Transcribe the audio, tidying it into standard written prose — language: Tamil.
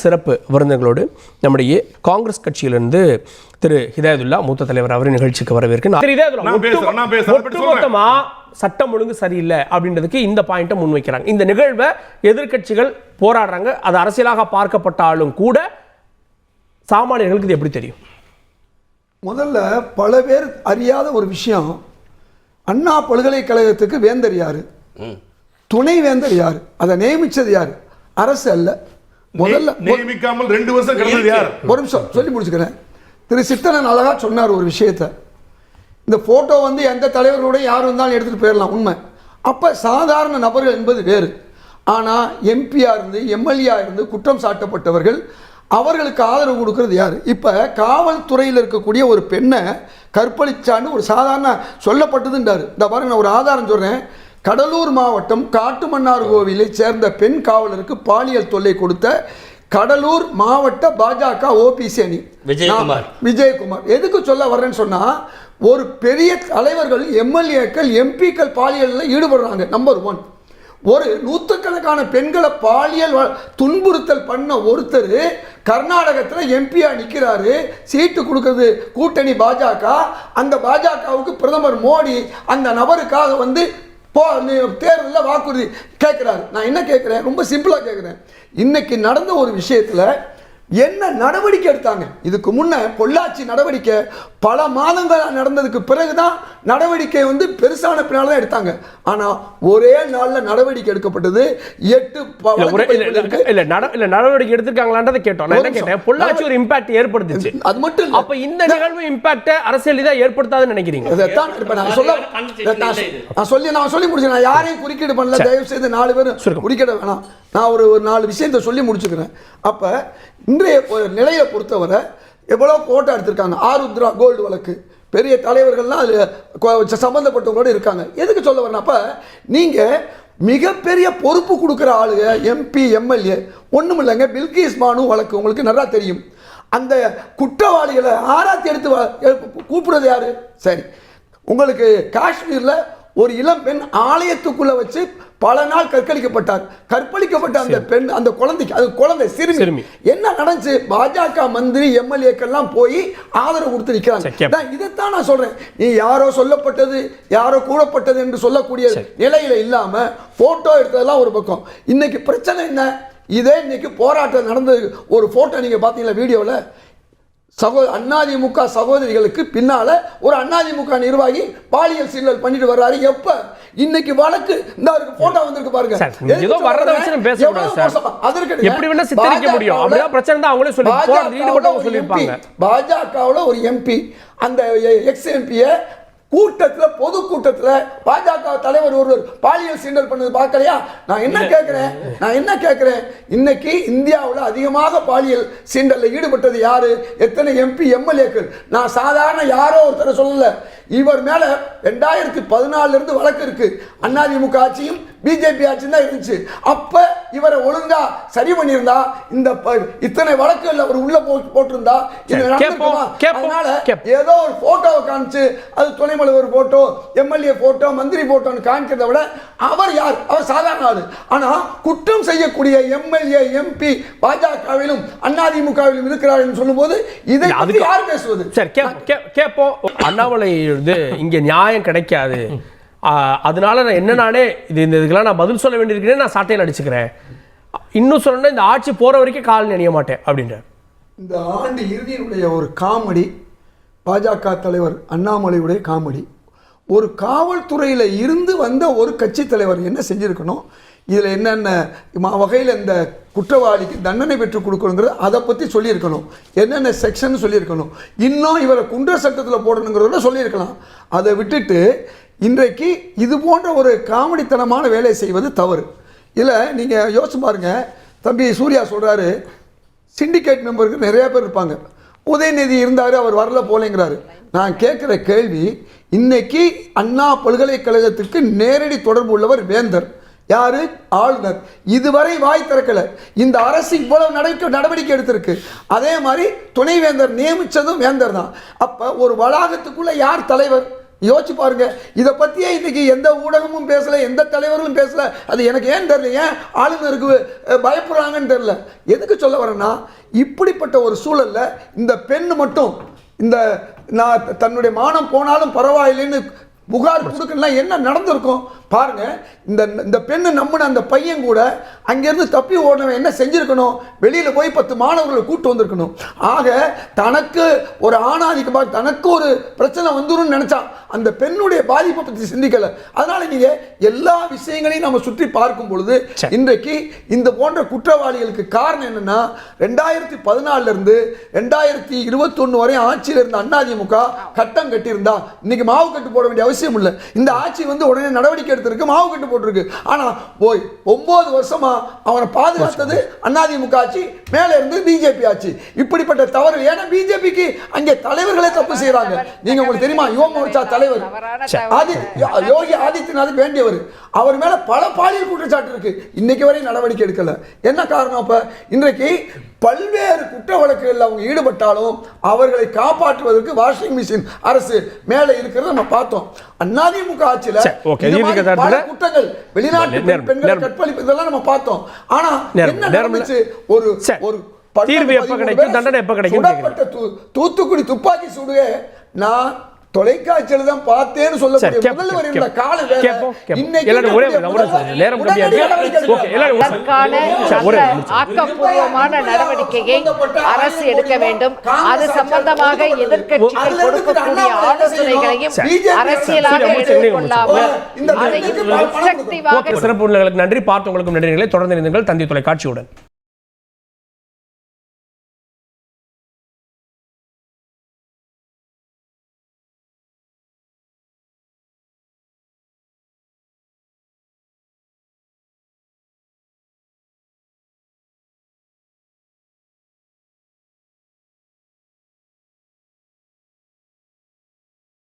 சிறப்பு விருந்தினர்களோடு நம்முடைய காங்கிரஸ் கட்சியிலிருந்து திரு ஹிதாயத்துல்லா மூத்த தலைவர் அவரின் நிகழ்ச்சிக்கு வரவேற்கிறேன். ஒட்டுமொத்தமா சட்டம் ஒழுங்கு சரியில்லை அப்படின்றதுக்கு இந்த பாயிண்ட்டை முன்வைக்கிறாங்க. இந்த நிகழ்வை எதிர்கட்சிகள் போராடுறாங்க. அது அரசியலாக பார்க்கப்பட்டாலும் கூட சாமானியர்களுக்கு இது எப்படி தெரியும்? முதல்ல பல பேர் அறியாத ஒரு விஷயம், அண்ணா பல்கலைக்கழகத்துக்கு வேந்தர் யாரு, துணை வேந்தர் யாரு, அதை நியமிச்சது யாரு? அரசு அல்ல. முதல்ல நியமிக்காமல் 2 வருஷம் கடந்தது யார்? ஒரு நிமிஷம் சொல்லி முடிச்சுக்கிறேன். திரு சித்தனன் அழகா சொன்னார் ஒரு விஷயத்தை. இந்த போட்டோ வந்து எந்த தலைவர்களோட யார் வந்தாலும் எடுத்துட்டு போயிடலாம், உண்மை. அப்ப சாதாரண நபர்கள் என்பது வேறு. ஆனா எம்பியா இருந்து எம்எல்ஏ இருந்து குற்றம் சாட்டப்பட்டவர்கள், அவர்களுக்கு ஆதரவு கொடுக்கறது யாரு? இப்ப காவல்துறையில் இருக்கக்கூடிய ஒரு பெண்ணை கற்பழிச்சான்னு ஒரு சாதாரண சொல்லப்பட்டதுன்றாரு. இந்த பாருங்க, நான் ஒரு ஆதாரம் சொல்றேன். கடலூர் மாவட்டம் காட்டுமன்னார் கோவிலை சேர்ந்த பெண் காவலருக்கு பாலியல் தொல்லை கொடுத்த கடலூர் மாவட்ட பாஜக ஓபிசி அணி விஜயகுமார். எதுக்கு சொல்ல வர்றேன்னு சொன்னா, ஒரு பெரிய தலைவர்கள், எம்எல்ஏக்கள், எம்பிக்கள் பாலியலில் ஈடுபடுறாங்க. நம்பர் 1. ஒரு நூற்றுக்கணக்கான பெண்களை பாலியல் துன்புறுத்தல் பண்ண ஒருத்தர் கர்நாடகத்தில் எம்பியா நிற்கிறாரு. சீட்டு கொடுக்கறது கூட்டணி பாஜக. அந்த பாஜகவுக்கு பிரதமர் மோடி அந்த நபருக்காக வந்து தேர்தலில் வாக்குறுதி கேட்கிறாரு. நான் என்ன கேட்கிறேன், ரொம்ப சிம்பிளா கேட்கிறேன். இன்னைக்கு நடந்த ஒரு விஷயத்துல என்ன நடவடிக்கை எடுத்தாங்க? இதுக்கு முன்ன பொள்ளாச்சி நடவடிக்கை பல மாதங்கள் நடந்ததுக்கு பிறகுதான் நடவடிக்கை வந்து பெருசான பின்னால தான் எடுத்தாங்க. ஆனா ஒரே நாள்ல நடவடிக்கை எடுக்கப்பட்டது. 8 நடவடிக்கை எடுத்திருக்காங்களான்றதை கேட்டோம். நான் என்ன கேட்டேன், பொள்ளாச்சி ஒரு இம்பாக்ட் ஏற்படுத்துச்சு. அது மட்டும் இல்ல, அப்ப இந்த நிகழ்வு இம்பாக்ட் அரசியல் தான் ஏற்படுத்தாதுன்னு நினைக்கிறீங்க? நான் சொல்லி முடிச்சேன். நான் யாரையும் குறுக்கீடு பண்ணல, தயவு செய்து 4 பேரும் குறுக்கிட வேணாம். நான் ஒரு 4 விஷயத்தை சொல்லி முடிச்சுக்கிறேன். அப்ப இன்றைய நிலையை பொறுத்தவரை எவ்வளவு போட்டோ எடுத்திருக்காங்க. ஆருத்ரா கோல்டு வழக்கு, பெரிய தலைவர்கள்லாம் அது சம்பந்தப்பட்டவங்களோட இருக்காங்க. எதுக்கு சொல்ல வரேன், அப்ப நீங்க மிகப்பெரிய பொறுப்பு கொடுக்குற ஆளுங்க, எம்பி எம்எல்ஏ ஒண்ணும் இல்லைங்க. பில்கிஸ் பானு வழக்கு உங்களுக்கு நல்லா தெரியும். அந்த குற்றவாளிகளை ஆராய்ச்சி எடுத்து கூப்பிடுறது யாரு? சரி, உங்களுக்கு காஷ்மீர்ல ஒரு இளம் பெண் ஆலயத்துக்குள்ள வச்சு பல நாள் கற்பழிக்கப்பட்ட அந்த பெண், அந்த குழந்தைக்கு, அது குழந்தை சிறுமி, என்ன நடந்துச்சு? பாஜக மந்திரி எம்எல்ஏக்கெல்லாம் போய் ஆதரவு கொடுத்து நிற்கிறாங்க. இதைத்தான் நான் சொல்றேன். நீ யாரோ சொல்லப்பட்டது, யாரோ கூடப்பட்டது என்று சொல்லக்கூடிய நிலையில இல்லாம போட்டோ எடுத்ததெல்லாம் ஒரு பக்கம். இன்னைக்கு பிரச்சனை என்ன? இதே இன்னைக்கு போராட்டம் நடந்தது. ஒரு போட்டோ நீங்க பாத்தீங்களா வீடியோல? அதிமுக சகோதரிகளுக்கு பின்னால ஒரு அதிமுக நிர்வாகி பாலியல் சீண்டல் பண்ணிட்டு வர்றாரு. எப்ப? இன்னைக்கு வழக்கு இந்த போட்டோ வந்திருக்கு பாருங்க. ஏதோ வரத வச்சு நம்ம பேச கூடாது சார். அதற்கு எப்படி வேணா சித்தரிக்க முடியும். அப்படியே பிரச்சனை தான் அவங்களே சொல்லிருப்பாங்க. பாஜகவுல ஒரு எம்பி, அந்த எக்ஸ் எம்பியை கூட்டத்தில், பொது கூட்டத்தில் பாஜக தலைவர் ஒருவர் பாலியல் சீண்டல் பண்ணது பார்க்கலையா? நான் என்ன கேட்கிறேன், இன்னைக்கு இந்தியாவில் அதிகமாக பாலியல் சீண்டலில் ஈடுபட்டது யாரு? எத்தனை எம்பி எம்எல்ஏக்கள்? நான் சாதாரண யாரோ ஒருத்தரை சொல்லல. இவர் மேல 2014 இருந்து வழக்கு இருக்கு. அதிமுக ஆட்சியும் பிஜேபி ஆட்சியும் தான் இருந்துச்சு. அப்ப இவரை ஒழுங்கா சரி பண்ணியிருந்தா இந்த இத்தனை வழக்குகள் அவர் உள்ள போட்டிருந்தா இது நடந்திருக்குமா? அதனால ஏதோ ஒரு போட்டோவை காமிச்சு அது துணை முதல்வர் போட்டோ, எம்எல்ஏ போட்டோ, மந்திரி போட்டோன்னு காமிக்கிறத விட அவர் யார்? அவர் சாதாரண ஆளு. ஆனா குற்றம் செய்யக்கூடிய எம்எல்ஏ எம்பி பாஜகவிலும் அதிமுகவிலும் இருக்கிறார் என்று சொல்லும் போது இதை யார் பேசுவது? சரி, கேட்போம். அண்ணாமலை இங்க நியாயம் கிடைக்காது, அதனால நான் நானே இதுக்கெல்லாம் நான் பதில் சொல்ல வேண்டியிருக்கிறேன், நான் சாட்டையில் அடிச்சுக்கிறேன். இன்னும் சொல்லணும்னா இந்த ஆட்சி போற வரைக்கும் கால் நினைய மாட்டேன் அப்படின்ற இந்த ஆண்டு இறுதியினுடைய ஒரு காமெடி, பாஜக தலைவர் அண்ணாமலையுடைய காமெடி. ஒரு காவல்துறையில் இருந்து வந்த ஒரு கட்சி தலைவர் என்ன செஞ்சிருக்கணும், இதில் என்னென்ன வகையில் இந்த குற்றவாளிக்கு தண்டனை பெற்றுக் கொடுக்கணுங்கிறது அதை பற்றி சொல்லியிருக்கணும். என்னென்ன செக்ஷன் சொல்லியிருக்கணும். இன்னும் இவரை குண்டர் சட்டத்தில் போடணுங்கிறத சொல்லியிருக்கலாம். அதை விட்டுட்டு இன்றைக்கு இது போன்ற ஒரு காமெடித்தனமான வேலையை செய்வது தவறு. இதில் நீங்கள் யோசிச்சு பாருங்க. தம்பி சூர்யா சொல்கிறாரு, சிண்டிகேட் மெம்பருக்கு நிறைய பேர் இருப்பாங்க. உதயநிதி இருந்தார், அவர் வரல போலேங்கிறாரு. நான் கேட்குற கேள்வி, இன்னைக்கு அண்ணா பல்கலைக்கழகத்துக்கு நேரடி தொடர்பு உள்ளவர் வேந்தர். யாரு? ஆளுநர். இதுவரை வாய் திறக்கல. இந்த அரசு இவ்வளவு நடவடிக்கை எடுத்திருக்கு. அதே மாதிரி துணைவேந்தர் நியமிச்சதும் வேந்தர் தான். அப்ப ஒரு வளாகத்துக்குள்ள யார் தலைவர்? யோசிச்சு பாருங்க. இதை பத்தியே இன்னைக்கு எந்த ஊடகமும் பேசல, எந்த தலைவர்களும் பேசல. அது எனக்கு ஏன் தெரியல, ஏன் ஆளுநருக்கு பயப்படுறாங்கன்னு தெரியல. எதுக்கு சொல்ல வரேன்னா, இப்படிப்பட்ட ஒரு சூழல்ல இந்த பெண் மட்டும் இந்த நான் தன்னுடைய மானம் போனாலும் பரவாயில்லைன்னு புகார் கொடுக்கலாம், என்ன நடந்திருக்கும் பாருங்க. இந்த பெண்ணு நம்பின அந்த பையன் கூட அங்கிருந்து தப்பி ஓடனவன் என்ன செஞ்சிருக்கணும், வெளியில போய் 10 மாணவர்களை கூட்டு வந்திருக்கணும். ஆக தனக்கு ஒரு ஆணாதிக்க, தனக்கு ஒரு பிரச்சனை வந்துடும் நினைச்சா அந்த பெண்ணுடைய பாதிப்பை பற்றி சிந்திக்கல. அதனால நீங்க எல்லா விஷயங்களையும் நம்ம சுற்றி பார்க்கும் பொழுது இன்றைக்கு இந்த போன்ற குற்றவாளிகளுக்கு காரணம் என்னன்னா, 2014 இருந்து 2021 வரை ஆட்சியில் இருந்த அதிமுக கட்டம் கட்டியிருந்தா இன்னைக்கு மாவு கட்டு போட வேண்டிய அவசியம் இல்லை. இந்த ஆட்சி வந்து உடனே நடவடிக்கை எடுத்திருக்கு, மாவு கட்டு போட்டிருக்கு. ஆனா போய் 9 வருஷமா அவனை பாதுகாத்தது அதிமுக ஆட்சி, மேல இருந்து பிஜேபி ஆட்சி. இப்படிப்பட்ட தவறு, ஏன்னா பிஜேபிக்கு அங்கே தலைவர்களே தப்பு செய்யறாங்க. நீங்க உங்களுக்கு தெரியுமா, யுவ மோர்ச்சா தலைவர் யோகி ஆதித்யநாத் வேண்டியவர், அவர் மேல பல பாலியல் குற்றச்சாட்டு இருக்கு, இன்னைக்கு வரை நடவடிக்கை எடுக்கல. என்ன காரணம்? அப்ப இன்றைக்கு பல்வேறு குற்ற வழக்குகளில் அவங்க ஈடுபட்டாலும் அவர்களை காப்பாற்றுவதற்கு வாஷிங் மிஷின் அரசு மேல இருக்கிறத நம்ம பார்த்தோம். அதிமுக ஆட்சியில பல குற்றங்கள், வெளிநாட்டு பெண்களை கற்பழிப்பு, இதெல்லாம் நம்ம பார்த்தோம். ஆனா என்ன நடந்துச்சு? ஒரு தீர்வு எப்ப கிடைக்கும், தண்டனை எப்ப கிடைக்கும்? தூத்துக்குடி துப்பாக்கி சூடுவே நான் தொலைக்காட்சியில தான் பார்த்தேன்னு சொல்லக்கூடிய முதல்வர் இந்த கால வேலை ஆக்கப்பூர்வமான நடவடிக்கையை அரசு எடுக்க வேண்டும். அது சம்பந்தமாக எதிர்க்கட்சிகள் கொடுக்கக்கூடிய ஆலோசனைகளையும் அரசியலாக எடுத்துக்கொள்ளாமல் அதையும் சிறப்பு நன்றி. பார்த்தவங்களுக்கும் நன்றிகளை தொடர்ந்து இருந்தீர்கள் தந்தி தொலைக்காட்சியுடன்.